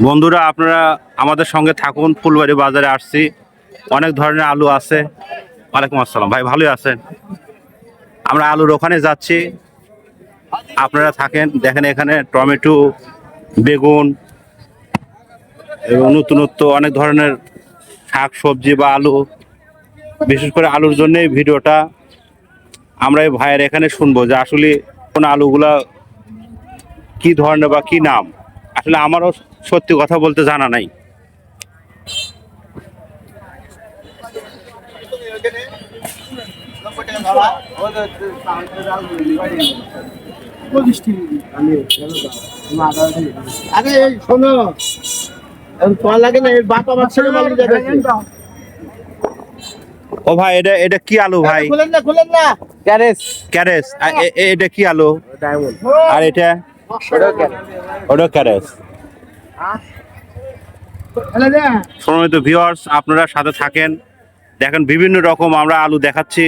বন্ধুরা, আপনারা আমাদের সঙ্গে থাকুন। ফুলবাড়ি বাজারে আসছি, অনেক ধরনের আলু আছে। ওয়ালাইকুম আসসালাম ভাই, ভালোই আছেন? আমরা আলুর ওখানে যাচ্ছি, আপনারা থাকেন। দেখেন এখানে টমেটো, বেগুন এবং নতুনত্ব অনেক ধরনের শাক সবজি বা আলু, বিশেষ করে আলুর জন্যই ভিডিওটা। আমরা এই ভাইয়ের এখানে শুনবো যে আসলে কোন আলুগুলা কি ধরনের বা কি নাম। আসলে আমারও সত্যি কথা বলতে জানা নাই। আরে শোনো, তোমার লাগে না বাপ আমার ছেলে মালিক যাবে। ও ভাই, এটা এটা কি আলু ভাই? খুলেন না ক্যারেস ক্যারেস। এটা কি আলু? ডায়মন্ড। আর এটা ওটা ক্যারেস। সম্মানিত ভিউয়ার্স, আপনারা সাথে থাকেন, দেখেন বিভিন্ন রকম আমরা আলু দেখাচ্ছি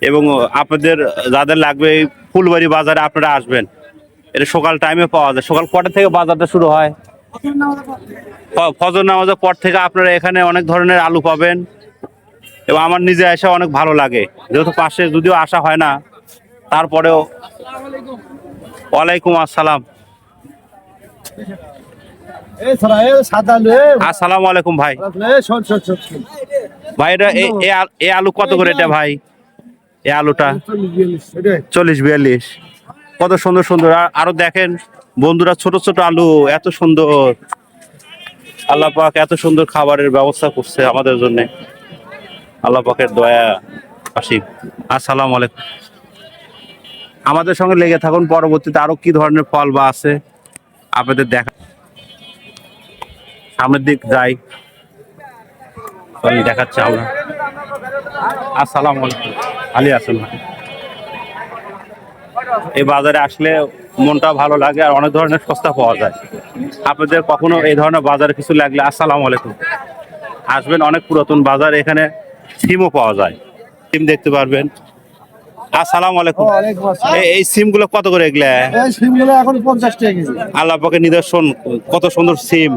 এবং আপনাদের যাদের লাগবে এই ফুলবাড়ি বাজারে আপনারা আসবেন। এটা সকাল টাইমে পাওয়া যায়। সকাল কটা থেকে বাজারটা শুরু হয়? ফজর নামাজের পর থেকে আপনারা এখানে অনেক ধরনের আলু পাবেন এবং আমার নিজে এসে অনেক ভালো লাগে, যেহেতু পাশে যদিও আসা হয় না, তারপরেও। ওয়ালাইকুম আসসালাম। আসসালামু আলাইকুম ভাই। ভাই এটা এই আলু কত করে এটা ভাই? এই আলুটা 40-42। কত সুন্দর সুন্দর। আরো দেখেন বন্ধুরা, ছোট ছোট আলু, এত সুন্দর। আল্লাহ পাক এত সুন্দর খাবারের ব্যবস্থা করছে আমাদের জন্য। আল্লাহ পাকের দয়া আসি। আসসালামু আলাইকুম। আমাদের সঙ্গে লেগে থাকুন, পরবর্তীতে আরো কি ধরনের ফল বা আছে আপনাদের দেখা। সামনের দিক যাই, দেখাচ্ছি আমরা। আসসালামু আলাইকুম। আলী আছেন ভাই? এই বাজারে আসলে মনটা ভালো লাগে আর অনেক ধরনের সস্তা পাওয়া যায়। আপনাদের কখনো এই ধরনের বাজারে কিছু লাগলে আসসালামু আলাইকুম, আসবেন। অনেক পুরাতন বাজার, এখানে সিমও পাওয়া যায়, সিম দেখতে পারবেন। আসসালামু আলাইকুম। এই সিম গুলো কত করে এগুলা? সিম গুলো এখন 50 টাকা কেজি। আল্লাহ পাকের নিদর্শন, কত সুন্দর সিম।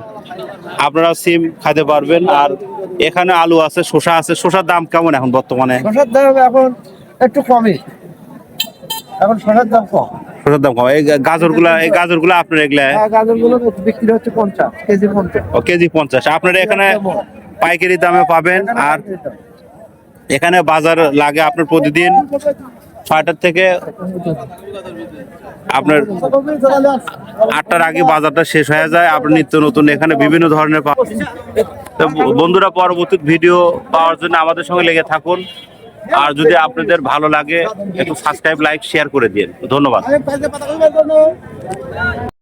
আপনারা সিম খাইতে পারবেন। আর এখানে আলু আছে, শসা আছে। শসার দাম কেমন এখন বর্তমানে? শসার দাম এখন একটু কমই, এখন শসার দাম কম। শসার দাম কম। এই গাজরগুলা আপনার এগুলা? গাজরগুলো বিক্রি হচ্ছে 50 কেজি 50। ও কেজি 50। আপনারা এখানে পাইকারি দামে পাবেন। আর এখানে বাজার লাগে আপনার প্রতিদিন 6টার থেকে আপনার 8টার আগে বাজারটা শেষ হয়ে যায়। আপনার নিত্য নতুন এখানে বিভিন্ন ধরনের বন্ধুরা, পরবর্তী ভিডিও পাওয়ার জন্য আমাদের সঙ্গে লেগে থাকুন। আর যদি আপনাদের ভালো লাগে একটু সাবস্ক্রাইব, লাইক, শেয়ার করে দিন। ধন্যবাদ।